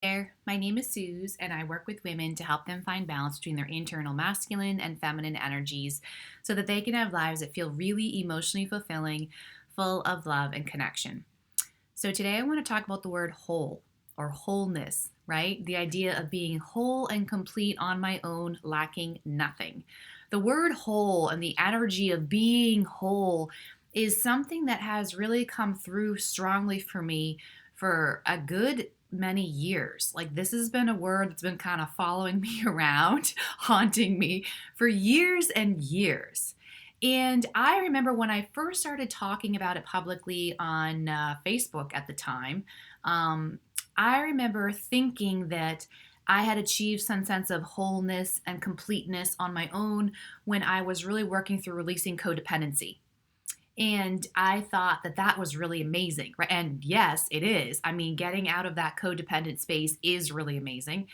There, my name is Suze, and I work with women to help them find balance between their internal masculine and feminine energies so that they can have lives that feel really emotionally fulfilling, full of love and connection. So, today I want to talk about the word whole or wholeness, right? The idea of being whole and complete on my own, lacking nothing. The word whole and the energy of being whole is something that has really come through strongly for me for a good many years. Like, this has been a word that's been kind of following me around, haunting me for years and years. And I remember when I first started talking about it publicly on Facebook at the time, um, I remember thinking that I had achieved some sense of wholeness and completeness on my own when I was really working through releasing codependency. And I thought that that was really amazing, right? And yes, it is. I mean, getting out of that codependent space is really amazing.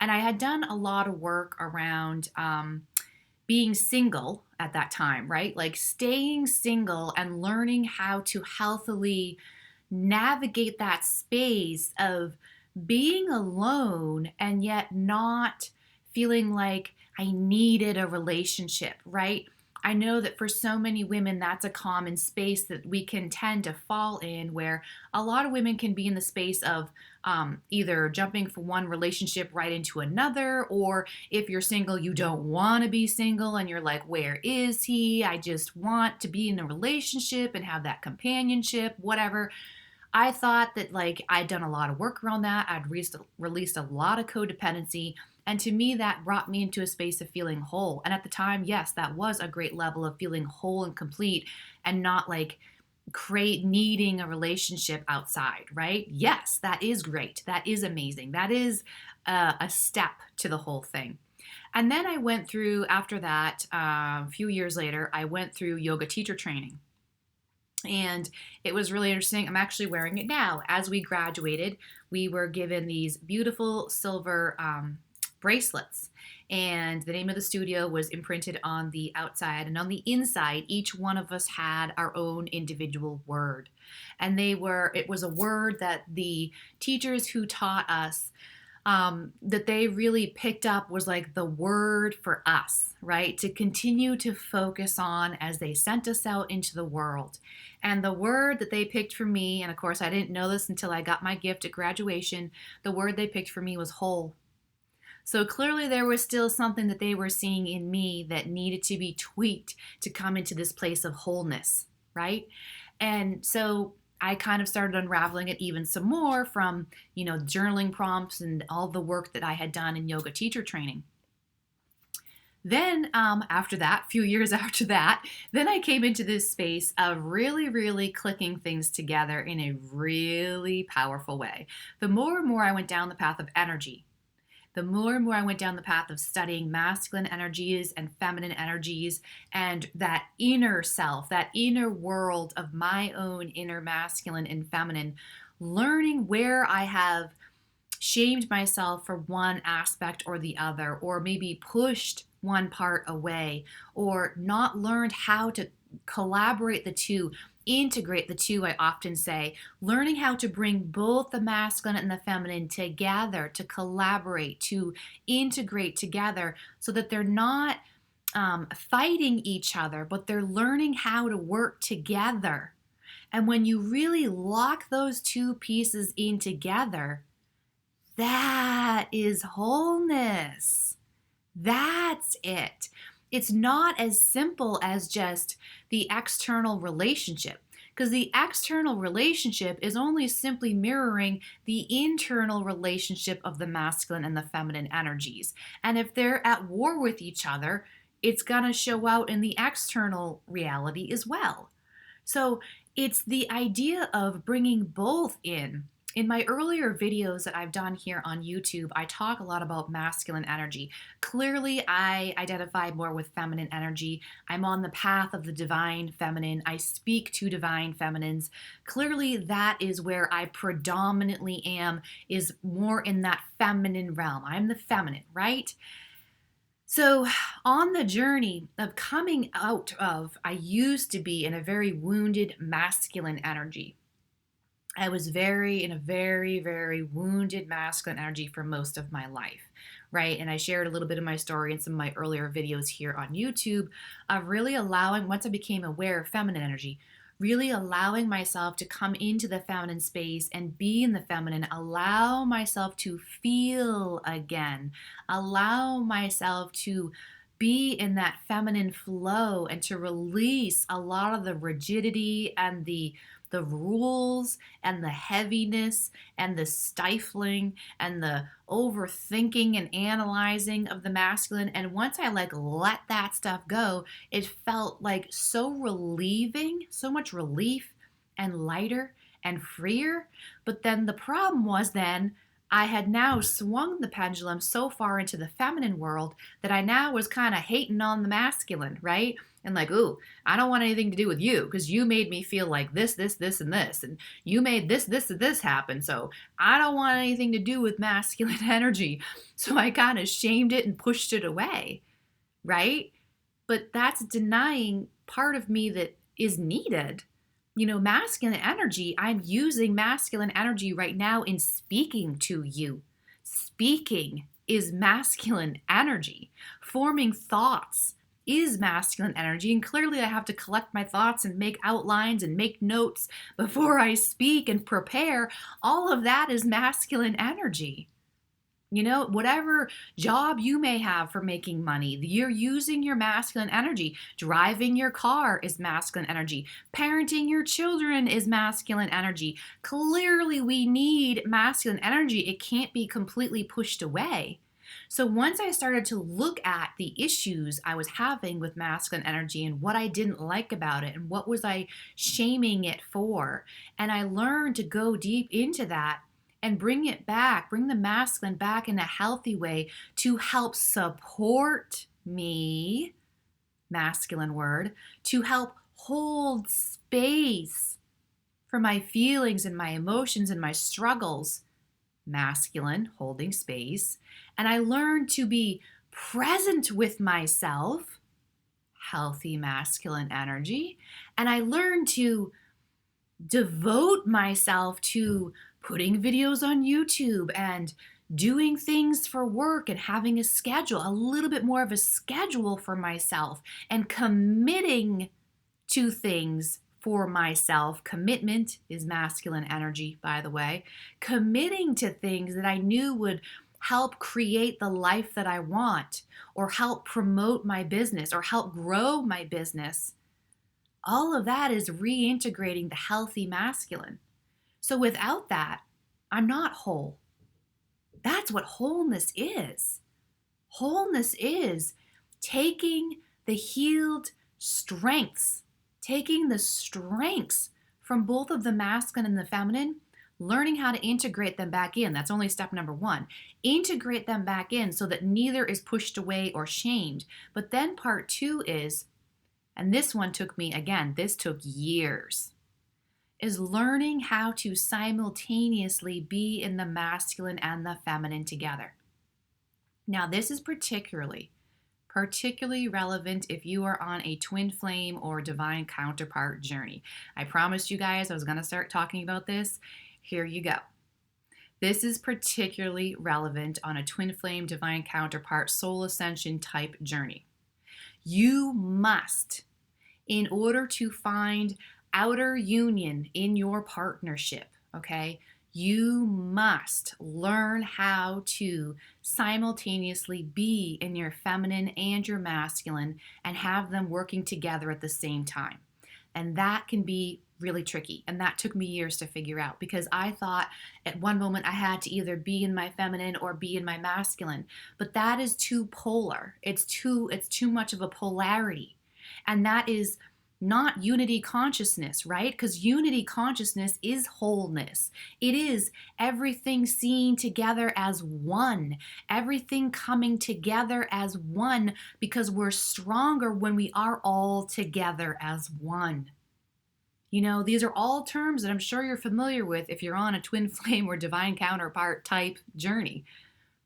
And I had done a lot of work around being single at that time, right? Like staying single and learning how to healthily navigate that space of being alone and yet not feeling like I needed a relationship, right? I know that for so many women, that's a common space that we can tend to fall in, where a lot of women can be in the space of either jumping from one relationship right into another, or if you're single, you don't want to be single and you're like, where is he? I just want to be in a relationship and have that companionship, whatever. I thought that like I'd done a lot of work around that. I'd released a lot of codependency. And to me, that brought me into a space of feeling whole. And at the time, yes, that was a great level of feeling whole and complete and not like create needing a relationship outside, right? Yes, that is great. That is amazing. That is a step to the whole thing. And then I went through, after that, a few years later, I went through yoga teacher training. And it was really interesting. I'm actually wearing it now. As we graduated, we were given these beautiful silver bracelets. And the name of the studio was imprinted on the outside. And on the inside, each one of us had our own individual word. And it was a word that the teachers who taught us that they really picked up was like the word for us, right? To continue to focus on as they sent us out into the world. And the word that they picked for me, and of course, I didn't know this until I got my gift at graduation, the word they picked for me was whole. So clearly, there was still something that they were seeing in me that needed to be tweaked to come into this place of wholeness, right? And so I kind of started unraveling it even some more from, journaling prompts and all the work that I had done in yoga teacher training. Then, after that, a few years after that, then I came into this space of really, really clicking things together in a really powerful way. The more and more I went down the path of energy, the more and more I went down the path of studying masculine energies and feminine energies and that inner self, that inner world of my own inner masculine and feminine, learning where I have shamed myself for one aspect or the other, or maybe pushed one part away, or not learned how to collaborate the two, integrate the two, I often say, learning how to bring both the masculine and the feminine together, to collaborate, to integrate together so that they're not fighting each other, but they're learning how to work together. And when you really lock those two pieces in together, that is wholeness. That's it. It's not as simple as just the external relationship, because the external relationship is only simply mirroring the internal relationship of the masculine and the feminine energies. And if they're at war with each other, it's going to show out in the external reality as well. So it's the idea of bringing both in. In my earlier videos that I've done here on YouTube, I talk a lot about masculine energy. Clearly, I identify more with feminine energy. I'm on the path of the divine feminine. I speak to divine feminines. Clearly, that is where I predominantly am, is more in that feminine realm. I'm the feminine, right? So, on the journey of coming out of, I used to be in a very wounded masculine energy. I was very in a very, very wounded masculine energy for most of my life, right? And I shared a little bit of my story in some of my earlier videos here on YouTube of really allowing, once I became aware of feminine energy, really allowing myself to come into the feminine space and be in the feminine, allow myself to feel again, allow myself to be in that feminine flow and to release a lot of the rigidity and the rules and the heaviness and the stifling and the overthinking and analyzing of the masculine. And once I like let that stuff go, it felt like so relieving, so much relief and lighter and freer. But then the problem was then I had now swung the pendulum so far into the feminine world that I now was kind of hating on the masculine, right? And like, ooh, I don't want anything to do with you because you made me feel like this, and this. And you made this, and this happen. So I don't want anything to do with masculine energy. So I kind of shamed it and pushed it away, right? But that's denying part of me that is needed. Masculine energy, I'm using masculine energy right now in speaking to you. Speaking is masculine energy. Forming thoughts is masculine energy. And clearly, I have to collect my thoughts and make outlines and make notes before I speak and prepare. All of that is masculine energy. Whatever job you may have for making money, you're using your masculine energy. Driving your car is masculine energy. Parenting your children is masculine energy. Clearly, we need masculine energy. It can't be completely pushed away. So once I started to look at the issues I was having with masculine energy and what I didn't like about it and what was I shaming it for, and I learned to go deep into that and bring it back, bring the masculine back in a healthy way to help support me, masculine word, to help hold space for my feelings and my emotions and my struggles, masculine, holding space. And I learned to be present with myself, healthy masculine energy. And I learned to devote myself to putting videos on YouTube and doing things for work and having a schedule, a little bit more of a schedule for myself and committing to things for myself. Commitment is masculine energy, by the way. Committing to things that I knew would help create the life that I want or help promote my business or help grow my business. All of that is reintegrating the healthy masculine. So without that, I'm not whole. That's what wholeness is. Wholeness is taking the healed strengths, taking the strengths from both of the masculine and the feminine, learning how to integrate them back in. That's only step number one. Integrate them back in so that neither is pushed away or shamed. But then part two is, and this one took me, again, this took years, is learning how to simultaneously be in the masculine and the feminine together. Now, this is particularly relevant if you are on a twin flame or divine counterpart journey. I promised you guys I was going to start talking about this. Here you go. This is particularly relevant on a twin flame, divine counterpart, soul ascension type journey. You must, in order to find outer union in your partnership, okay, you must learn how to simultaneously be in your feminine and your masculine and have them working together at the same time. And that can be really tricky. And that took me years to figure out because I thought at one moment I had to either be in my feminine or be in my masculine. But that is too polar. It's too much of a polarity. And that is not unity consciousness, right? Because unity consciousness is wholeness. It is everything seen together as one, everything coming together as one, because we're stronger when we are all together as one. These are all terms that I'm sure you're familiar with if you're on a twin flame or divine counterpart type journey.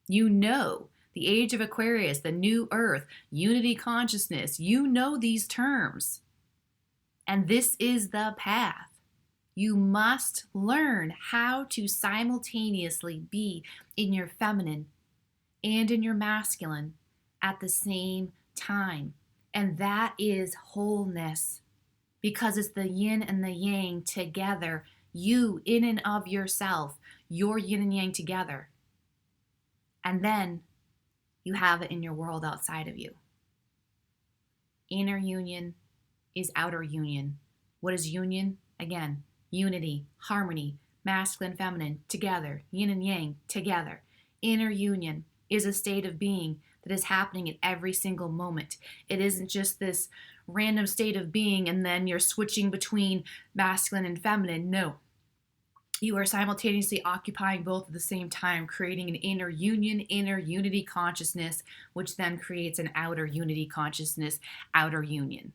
The age of Aquarius, the new earth, unity consciousness, these terms. And this is the path. You must learn how to simultaneously be in your feminine and in your masculine at the same time. And that is wholeness, because it's the yin and the yang together. You, in and of yourself, your yin and yang together. And then you have it in your world outside of you. Inner union is outer union. What is union? Again, unity, harmony, masculine, feminine, together, yin and yang, together. Inner union is a state of being that is happening at every single moment. It isn't just this random state of being and then you're switching between masculine and feminine. No. You are simultaneously occupying both at the same time, creating an inner union, inner unity consciousness, which then creates an outer unity consciousness, outer union.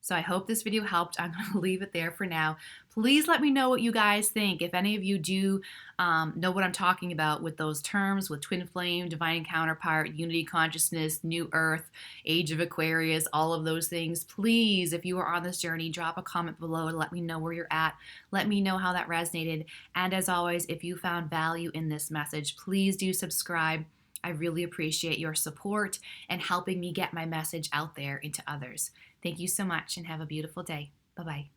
So I hope this video helped. I'm going to leave it there for now. Please let me know what you guys think. If any of you do know what I'm talking about with those terms, with twin flame, divine counterpart, unity consciousness, new earth, age of Aquarius, all of those things, please, if you are on this journey, drop a comment below and let me know where you're at. Let me know how that resonated. And as always, if you found value in this message, please do subscribe. I really appreciate your support and helping me get my message out there into others. Thank you so much and have a beautiful day. Bye-bye.